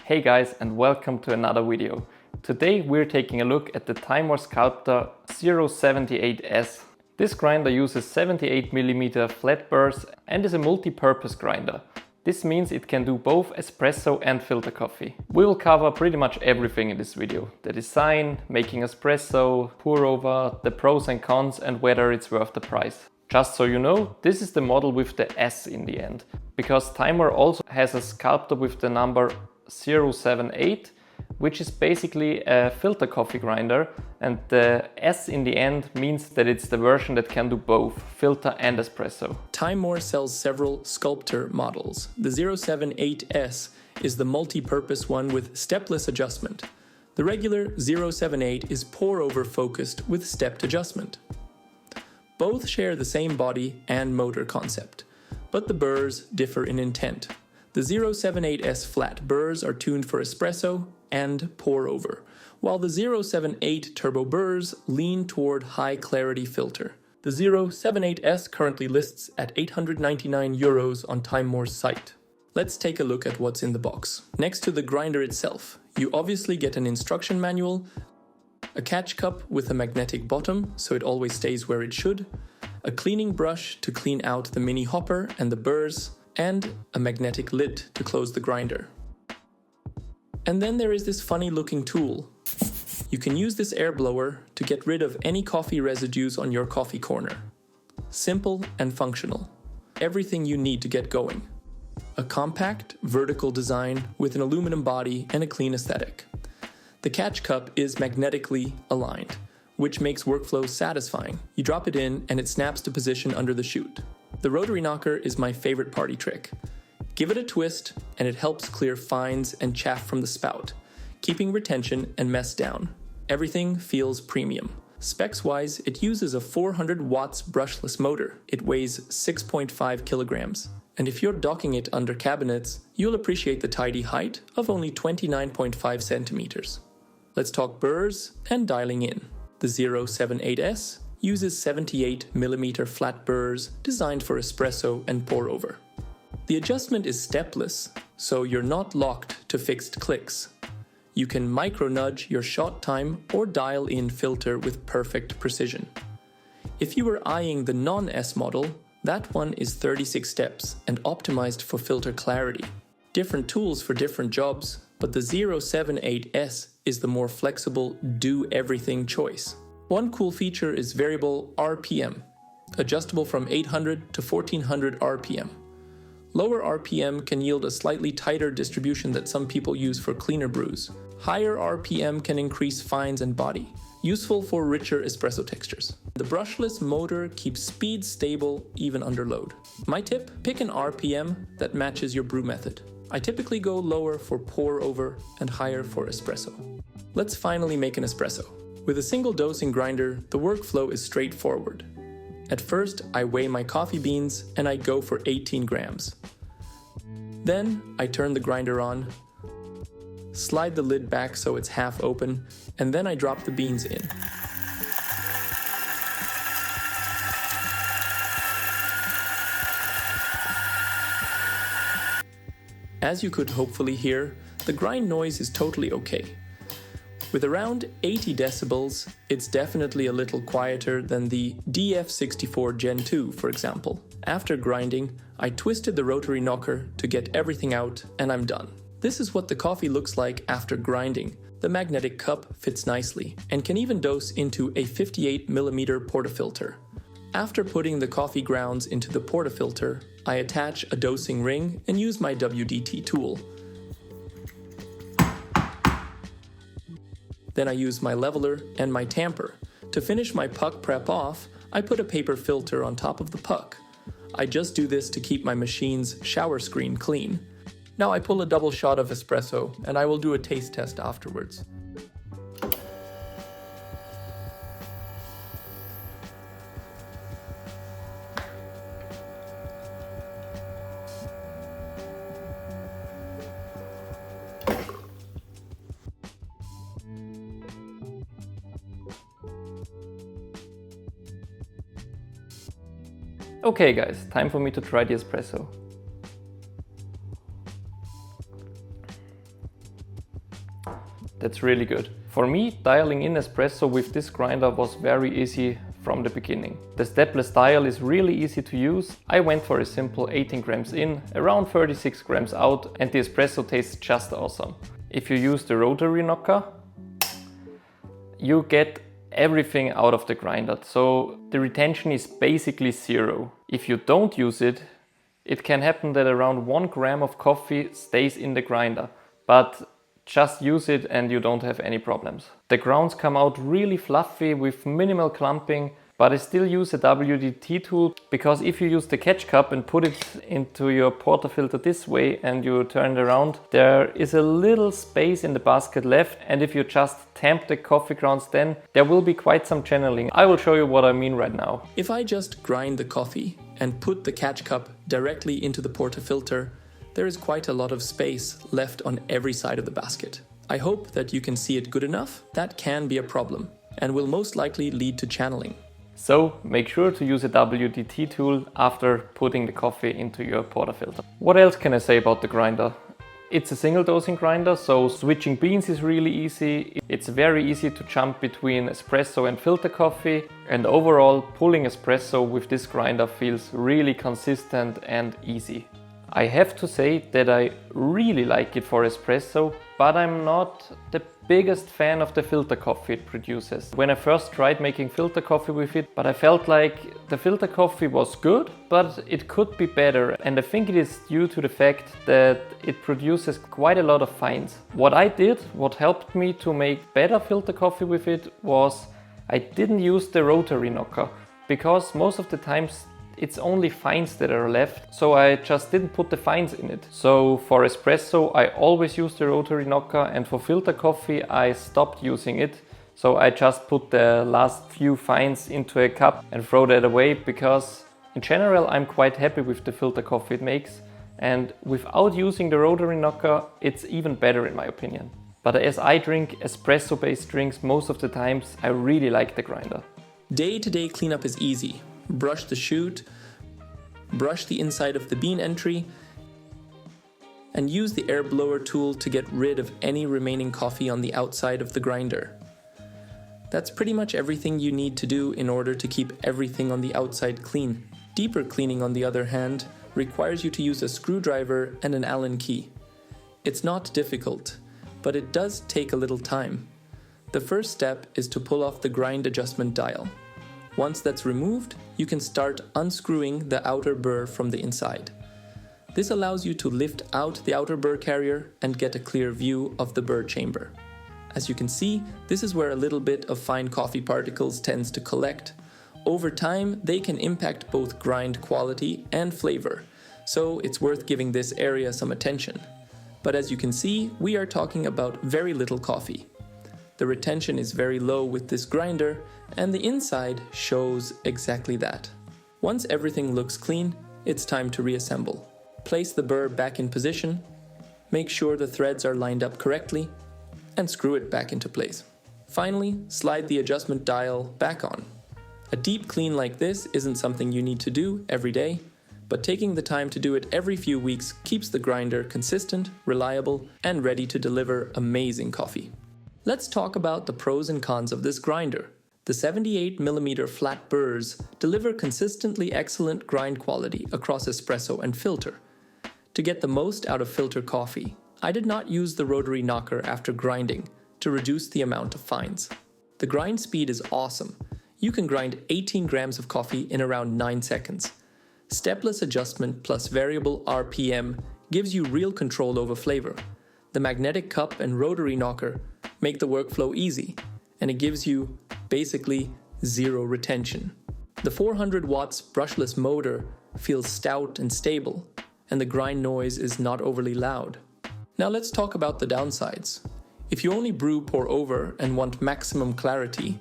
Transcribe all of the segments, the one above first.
Hey guys, and welcome to another video. Today we're taking a look at the Timemore Sculptor 078S. This grinder uses 78mm flat burrs and is a multi-purpose grinder. This means it can do both espresso and filter coffee. We will cover pretty much everything in this video. The design, making espresso, pour over, the pros and cons, and whether it's worth the price. Just so you know, this is the model with the S in the end, because Timemore also has a Sculptor with the number 078, which is basically a filter coffee grinder, and the S in the end means that it's the version that can do both filter and espresso. Timemore sells several Sculptor models. The 078S is the multi-purpose one with stepless adjustment. The regular 078 is pour-over focused with stepped adjustment. Both share the same body and motor concept, but the burrs differ in intent. The 078S flat burrs are tuned for espresso and pour over, while the 078 turbo burrs lean toward high clarity filter. The 078S currently lists at €899 on Timemore's site. Let's take a look at what's in the box. Next to the grinder itself, you obviously get an instruction manual, a catch cup with a magnetic bottom so it always stays where it should, a cleaning brush to clean out the mini hopper and the burrs, and a magnetic lid to close the grinder. And then there is this funny looking tool. You can use this air blower to get rid of any coffee residues on your coffee corner. Simple and functional. Everything you need to get going. A compact, vertical design with an aluminum body and a clean aesthetic. The catch cup is magnetically aligned, which makes workflow satisfying. You drop it in and it snaps to position under the chute. The rotary knocker is my favorite party trick. Give it a twist and it helps clear fines and chaff from the spout, keeping retention and mess down. Everything feels premium. Specs-wise, it uses a 400 watts brushless motor. It weighs 6.5 kilograms. And if you're docking it under cabinets, you'll appreciate the tidy height of only 29.5 centimeters. Let's talk burrs and dialing in. The 078S uses 78mm flat burrs designed for espresso and pour over. The adjustment is stepless, so you're not locked to fixed clicks. You can micro-nudge your shot time or dial in filter with perfect precision. If you were eyeing the non-S model, that one is 36 steps and optimized for filter clarity. Different tools for different jobs, but the 078S is the more flexible do-everything choice. One cool feature is variable RPM, adjustable from 800 to 1400 RPM. Lower RPM can yield a slightly tighter distribution that some people use for cleaner brews. Higher RPM can increase fines and body, useful for richer espresso textures. The brushless motor keeps speed stable even under load. My tip, pick an RPM that matches your brew method. I typically go lower for pour over and higher for espresso. Let's finally make an espresso. With a single dosing grinder, the workflow is straightforward. At first, I weigh my coffee beans and I go for 18 grams. Then, I turn the grinder on, slide the lid back so it's half open, and then I drop the beans in. As you could hopefully hear, the grind noise is totally okay. With around 80 decibels, it's definitely a little quieter than the DF64 Gen 2, for example. After grinding, I twisted the rotary knocker to get everything out, and I'm done. This is what the coffee looks like after grinding. The magnetic cup fits nicely, and can even dose into a 58mm portafilter. After putting the coffee grounds into the portafilter, I attach a dosing ring and use my WDT tool. Then I use my leveler and my tamper. To finish my puck prep off, I put a paper filter on top of the puck. I just do this to keep my machine's shower screen clean. Now I pull a double shot of espresso, and I will do a taste test afterwards. Okay guys, time for me to try the espresso. That's really good. For me, dialing in espresso with this grinder was very easy from the beginning. The stepless dial is really easy to use. I went for a simple 18 grams in, around 36 grams out, and the espresso tastes just awesome. If you use the rotary knocker, you get everything out of the grinder, so the retention is basically zero. If you don't use it, it can happen that around 1 gram of coffee stays in the grinder, but just use it and you don't have any problems. The grounds come out really fluffy with minimal clumping, but I still use a WDT tool, because if you use the catch cup and put it into your portafilter this way and you turn it around, there is a little space in the basket left, and if you just tamp the coffee grounds, then there will be quite some channeling. I will show you what I mean right now. If I just grind the coffee and put the catch cup directly into the portafilter, there is quite a lot of space left on every side of the basket. I hope that you can see it good enough. That can be a problem and will most likely lead to channeling. So make sure to use a WDT tool after putting the coffee into your portafilter. What else can I say about the grinder? It's a single dosing grinder, so switching beans is really easy. It's very easy to jump between espresso and filter coffee, and overall pulling espresso with this grinder feels really consistent and easy. I have to say that I really like it for espresso, but I'm not the biggest fan of the filter coffee it produces. When I first tried making filter coffee with it, but I felt like the filter coffee was good, but it could be better. And I think it is due to the fact that it produces quite a lot of fines. What helped me to make better filter coffee with it was I didn't use the rotary knocker, because most of the times it's only fines that are left, so I just didn't put the fines in it. So for espresso I always use the rotary knocker, and for filter coffee I stopped using it. So I just put the last few fines into a cup and throw that away, because in general I'm quite happy with the filter coffee it makes, and without using the rotary knocker it's even better in my opinion. But as I drink espresso based drinks most of the times, I really like the grinder. Day-to-day cleanup is easy. Brush the chute, brush the inside of the bean entry, and use the air blower tool to get rid of any remaining coffee on the outside of the grinder. That's pretty much everything you need to do in order to keep everything on the outside clean. Deeper cleaning, on the other hand, requires you to use a screwdriver and an Allen key. It's not difficult, but it does take a little time. The first step is to pull off the grind adjustment dial. Once that's removed, you can start unscrewing the outer burr from the inside. This allows you to lift out the outer burr carrier and get a clear view of the burr chamber. As you can see, this is where a little bit of fine coffee particles tends to collect. Over time, they can impact both grind quality and flavor, so it's worth giving this area some attention. But as you can see, we are talking about very little coffee. The retention is very low with this grinder, and the inside shows exactly that. Once everything looks clean, it's time to reassemble. Place the burr back in position, make sure the threads are lined up correctly, and screw it back into place. Finally, slide the adjustment dial back on. A deep clean like this isn't something you need to do every day, but taking the time to do it every few weeks keeps the grinder consistent, reliable, and ready to deliver amazing coffee. Let's talk about the pros and cons of this grinder. The 78mm flat burrs deliver consistently excellent grind quality across espresso and filter. To get the most out of filter coffee, I did not use the rotary knocker after grinding to reduce the amount of fines. The grind speed is awesome. You can grind 18 grams of coffee in around 9 seconds. Stepless adjustment plus variable RPM gives you real control over flavor. The magnetic cup and rotary knocker make the workflow easy, and it gives you basically zero retention. The 400 watts brushless motor feels stout and stable, and the grind noise is not overly loud. Now let's talk about the downsides. If you only brew pour over and want maximum clarity,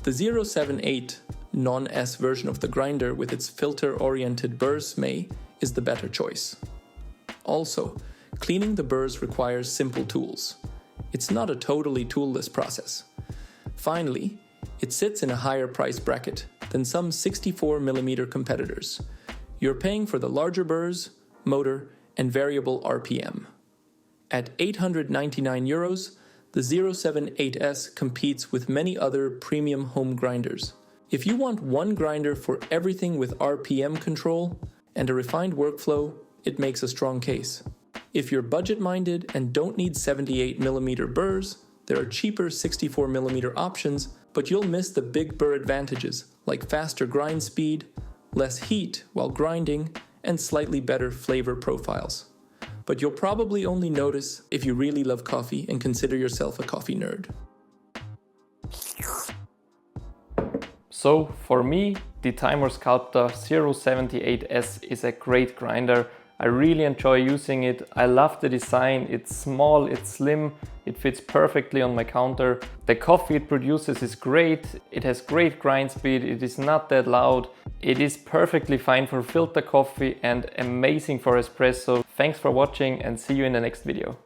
the 078 non-S version of the grinder with its filter-oriented burrs is the better choice. Also, cleaning the burrs requires simple tools. It's not a totally toolless process. Finally, it sits in a higher price bracket than some 64mm competitors. You're paying for the larger burrs, motor, and variable RPM. At €899, the 078S competes with many other premium home grinders. If you want one grinder for everything with RPM control and a refined workflow, it makes a strong case. If you're budget-minded and don't need 78mm burrs, there are cheaper 64mm options, but you'll miss the big burr advantages like faster grind speed, less heat while grinding, and slightly better flavor profiles. But you'll probably only notice if you really love coffee and consider yourself a coffee nerd. So for me, the Timemore Sculptor 078S is a great grinder. I really enjoy using it. I love the design. It's small, it's slim, it fits perfectly on my counter. The coffee it produces is great. It has great grind speed. It is not that loud. It is perfectly fine for filter coffee and amazing for espresso. Thanks for watching and see you in the next video.